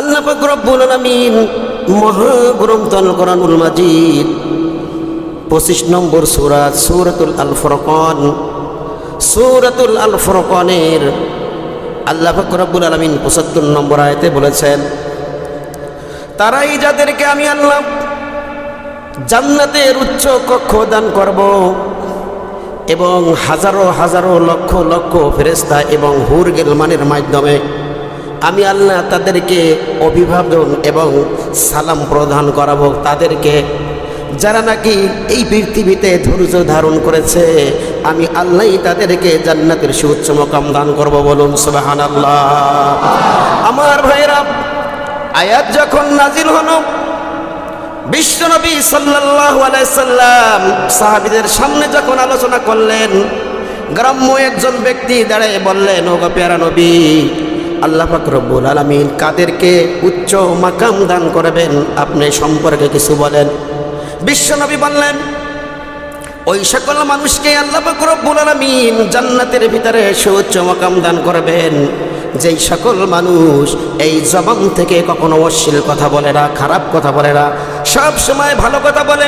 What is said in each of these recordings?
আল্লাহ পাক রব্বুল আলামিন মহাগ্রন্থ আল কোরআনুল মাজিদ 25 নম্বর সূরা সূরাতুল আল ফুরকান, সূরাতুল আল ফুরকানের আল্লাহ পাক রব্বুল আলামিন 75 নম্বর আয়াতে বলেছেন, তারাই যাদেরকে আমি আল্লাহ জান্নাতের উচ্চ কক্ষ দান করব এবং হাজারো হাজারো লক্ষ লক্ষ ফেরেশতা এবং হুর গিলমানের মাধ্যমে আমি আল্লাহ তাদেরকে অভিবাদন এবং সালাম প্রদান করাবো। তাদেরকে যারা নাকি এই পৃথিবীতে ধৈর্য ধারণ করেছে আমি আল্লাহই তাদেরকে জান্নাতের সুউচ্চ মাকাম দান করব। বলুন সুবহানাল্লাহ। আমার ভাইরা, আয়াত যখন নাজিল হলো বিশ্বনবী সাল্লাল্লাহু আলাইহি সাল্লাম সাহাবীদের সামনে যখন আলোচনা করলেন, গ্রাম্য একজন ব্যক্তি দাঁড়িয়ে বললেন, ও গো প্যারা নবী, আল্লাহ পাক রব্বুল আলামিন কাদেরকে উচ্চ মাকাম দান করবেন আপনি সম্পর্কে কিছু বলেন। বিশ্বনবী বললেন, ওই সকল মানুষকে আল্লাহ পাক রব্বুল আলামিন জান্নাতের ভিতরে সুউচ্চ মাকাম দান করবেন যেই সকল মানুষ এই জবান থেকে কখনো অশ্লীল কথা বলে না, খারাপ কথা বলে না, সব সময় ভালো কথা বলে,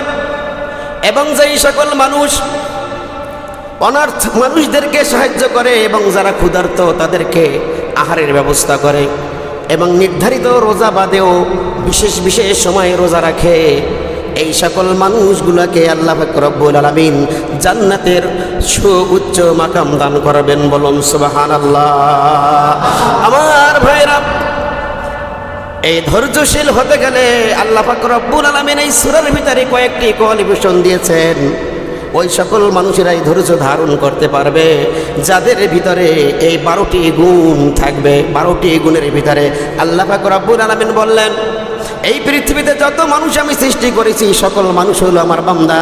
এবং যেই সকল মানুষ অনার্থ মানুষদেরকে সাহায্য করে এবং যারা ক্ষুধার্ত তাদেরকে আহারের ব্যবস্থা করে এবং নির্ধারিত রোজা বাদেও বিশেষ বিশেষ সময়ে রোজা রাখে, এই সকল মানুষগুলোকে আল্লাহ পাক রব্বুল আলামিন জান্নাতের সুউচ্চ মাকাম দান করবেন। বলুন সুবহানাল্লাহ। আমার ভাইরা, এই ধৈর্যশীল হতে গেলে আল্লাহ পাক রব্বুল আলামিন এই সূরার ভিতরে কয়েকটি কোয়ালিফিকেশন দিয়েছেন। ওই সকল মানুষেরাই ধৈর্য ধারণ করতে পারবে যাদের ভিতরে এই 12টি গুণ থাকবে। 12টি গুণের ভিতরে আল্লাহ পাক রব্বুল আলামিন বললেন, এই পৃথিবীতে যত মানুষ আমি সৃষ্টি করেছি সকল মানুষ হলো আমার বান্দা,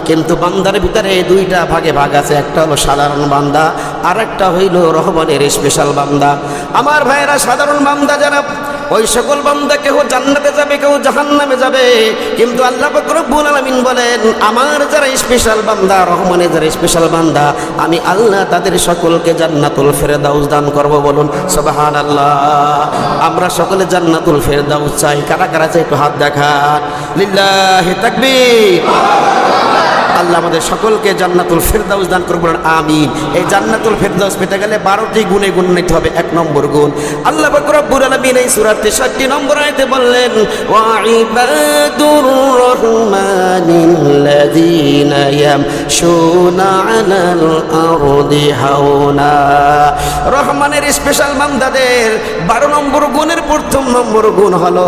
কিন্তু বান্দার ভিতরে দুইটা ভাগে ভাগ আছে, একটা হলো সাধারণ বান্দা আর একটা হইল রহমানের স্পেশাল বান্দা। আমার ভাইয়েরা, সাধারণ বান্দা যারা ওই সকল বান্দা কেউ জান্নাতে যাবে কেউ জাহান্নামে যাবে, কিন্তু আল্লাহ পাক রব্বুল আলামিন বলেন আমার যারা স্পেশাল বান্দা, রহমানের যারা স্পেশাল বান্দা, আমি আল্লাহ তাদের সকলকে জান্নাতুল ফেরদাউস দান করব। বলুন সুবহানাল্লাহ। আমরা সকলে জান্নাতুল ফেরদাউস চাই। কারা কারা চাই একটু হাত দেখান। লিল্লাহি তাকবীর। আল্লাহ আমাদের সকলকে জান্নাতুল ফেরদাউস দান করবেন, আমিন। এই জান্নাতুল ফেরদাউস পেতে গেলে 12টি গুণে গুণান্বিত হবে। 1 নম্বর গুণ, আল্লাহ পাক রব্বুল আলামিন এই সূরার 63 নম্বর আয়াতে বললেন, ওয়া ইবাদুর রহমানিল্লাযীনা ইয়ামশুনা আলাল আরদি হাওনা। রহমানের স্পেশাল বান্দাদের 12 নম্বর গুণের প্রথম নম্বর গুণ হলো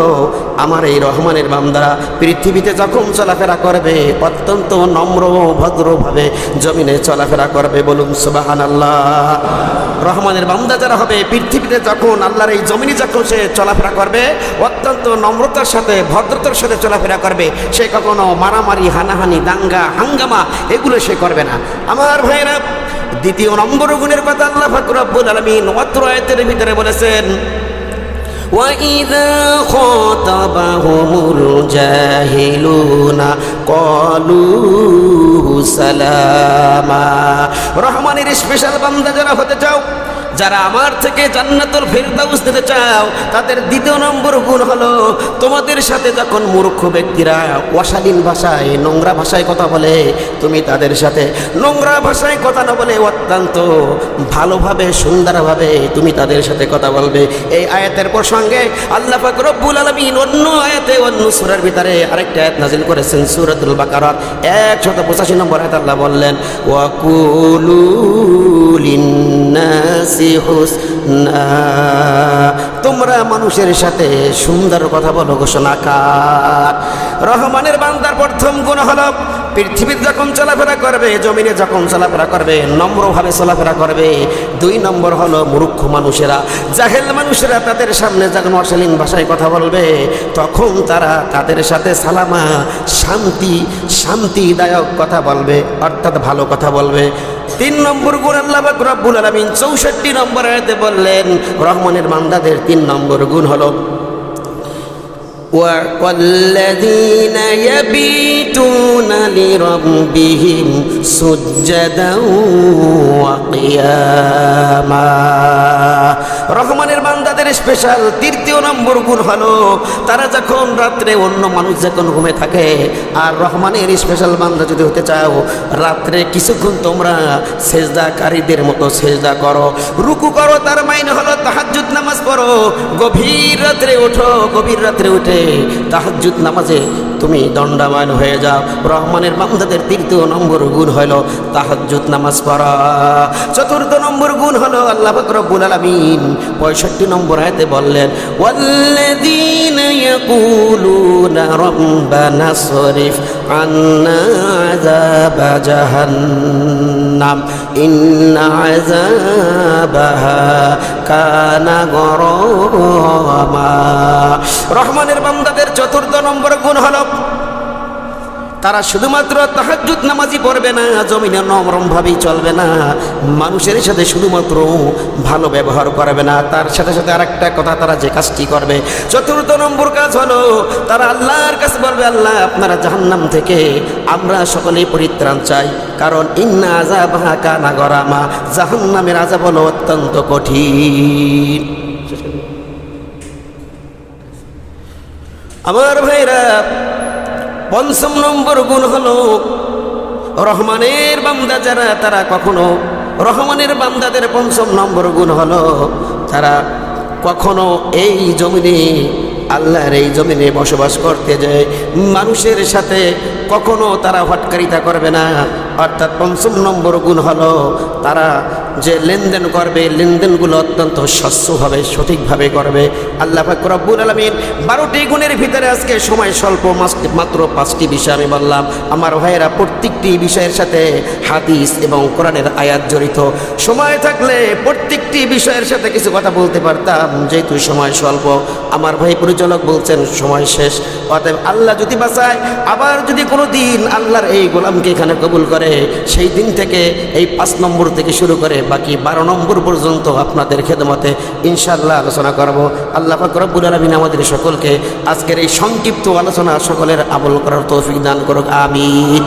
আমার এই রহমানের বান্দারা পৃথিবীতে যখন চলাফেরা করবে অত্যন্ত নম্র ভদ্রভাবে জমিনে চলাফেরা করবে। বলুন সুবহানাল্লাহ। রহমানের বান্দা যারা হবে পৃথিবীতে যখন আল্লাহর এই জমিনে যখন সে চলাফেরা করবে অত্যন্ত নম্রতার সাথে ভদ্রতার সাথে চলাফেরা করবে। সে কখনো মারামারি, হানাহানি, দাঙ্গা, হাঙ্গামা এগুলো সে করবে না। আমার ভাইরা, দ্বিতীয় নম্বর গুণের কথা আল্লাহ পাক রব্বুল আলামিন অত্র আয়াতের ভিতরে বলেছেন, وَإِذَا خَاطَبَهُمُ الْجَاهِلُونَ قَالُوا سَلَامًا। রহমানের স্পেশাল বান্দা যারা হতে চাও, যারা আমার থেকে জান্নাতুল ফেরদাউস দিতে চাও, তাদের দ্বিতীয় নম্বর গুণ হলো তোমাদের সাথে যখন মূর্খ ব্যক্তিরা অশালীন ভাষায়, নোংরা ভাষায় কথা বলে, তুমি তাদের সাথে নোংরা ভাষায় কথা না বলে অত্যন্ত ভালোভাবে সুন্দরভাবে তুমি তাদের সাথে কথা বলবে। এই আয়াতের প্রসঙ্গে আল্লাহ পাক রব্বুল আলামিন অন্য আয়াতে অন্য সূরার ভিতরে আরেকটা আয়াত নাযিল করেছেন, সূরাতুল বাকারার 185 নম্বর আয়াতে আল্লাহ বললেন, ওয়া কুলু লিন্নাসি হুসনা। তোমরা মানুষের সাথে সুন্দর কথা বলো ঘোষণাকার। রহমানের বান্দার প্রথম গুণ হলো পৃথিবীতে যখন চলাফেরা করবে, জমিনে যখন চলাফেরা করবে নম্রভাবে চলাফেরা করবে। 2 নম্বর হলো মূর্খ মানুষেরা, জাহেল মানুষেরা তাদের সামনে যখন অশালীন ভাষায় কথা বলবে তখন তারা তাদের সাথে সালামা, শান্তিদায়ক কথা বলবে, অর্থাৎ ভালো কথা বলবে। 3 নম্বর গুণ আল্লাহ পাক রব্বুল আলামিন 64 নম্বর আয়াতে বললেন রহমানের বান্দাদের 3 নম্বর গুণ হলো والذين يبيتون لربهم سجدا وقياما রহমানের বান্দাদের স্পেশাল তৃতীয় নম্বর গুণ হলো তারা যখন রাত্রে অন্য মানুষ যখন ঘুমে থাকে আর রহমানের স্পেশাল বান্দা যদি হতে চাও রাত্রে কিছুক্ষণ তোমরা সেজদাকারীদের মতো সেজদা করো, রুকু করো, তার মাইনে হলো তাহাজ্জুদ নামাজ পড়ো, গভীর রাত্রে ওঠো, গভীর রাত্রে উঠে তাহাজ্জুদ নামাজে তুমি দণ্ডায়মান হয়ে যাও। রহমানের বান্দাদের তৃতীয় নম্বর গুণ হলো তাহাজ্জুদ নামাজ পড়া। চতুর্থ নম্বর গুণ হলো আল্লাহ পাক রব্বুল আলামিন 65 নম্বর আয়াতে বললেন ওয়াল্লাযীনা ইয়াকুলুনা রাব্বানা সরিফ আন্না আযাবা জাহান্নাম ইন্না আযাবাহা কানা গরামা। রহমানের বান্দাদের চতুর্থ নম্বর গুণ হলো তারা শুধুমাত্র তাহাজ্জুদ নামাজই পড়বে না, জমিনে নরমভাবেই চলবে না, মানুষের সাথে শুধুমাত্র ভালো ব্যবহার করবে না, তার সাথে সাথে আরেকটা কথা তারা যে কাজটি করবে চতুর্থ নম্বর কাজ হলো তারা আল্লাহর কাছে বলবে আল্লাহ আপনারা জাহান্নাম থেকে আমরা সকলেই পরিত্রাণ চাই, কারণ ইন্না আযাবাহা কানা গরামা, জাহান্নামের আযাব হলো অত্যন্ত কঠিন। আমার ভাইরা পঞ্চম নম্বর গুণ হলো রহমানের বান্দা যারা তারা কখনো রহমানের বান্দাদের পঞ্চম নম্বর গুণ হলো তারা কখনো এই জমিনে আল্লাহর এই জমিনে বসবাস করতে যায় মানুষের সাথে কখনো তারা হটকারিতা করবে না। অর্থাৎ পঞ্চম নম্বর গুণ হলো তারা যে লেনদেন করবে লেনদেনগুলো অত্যন্ত স্বচ্ছভাবে সঠিকভাবে করবে। আল্লাহ পাক রব্বুল আলামিন 12টি গুণের ভিতরে আজকে সময় স্বল্প, মাত্র 5টি বিষয় আমি বললাম। আমার ভাইয়েরা প্রত্যেকটি বিষয়ের সাথে হাদিস এবং কোরআনের আয়াত জড়িত। সময় থাকলে প্রত্যেকটি বিষয়ের সাথে কিছু কথা বলতে পারতাম, যেহেতু সময় স্বল্প। আমার ভাই পরিচালক বলছেন সময় শেষ, অতএব আল্লাহ যদি বাঁচায় আবার যদি কোনো দিন আল্লাহর এই গোলামকে এখানে কবুল করে সেই দিন থেকে এই 5 নম্বর থেকে শুরু করে বাকি 12 নম্বর পর্যন্ত আপনাদের খেদমতে ইনশাআল্লাহ আলোচনা করব। আল্লাহ পাক রব্বুল আলামিন আমাদের সকলকে আজকের এই সংক্ষিপ্ত আলোচনা সকলের আমল করার তৌফিক দান করুক, আমিন।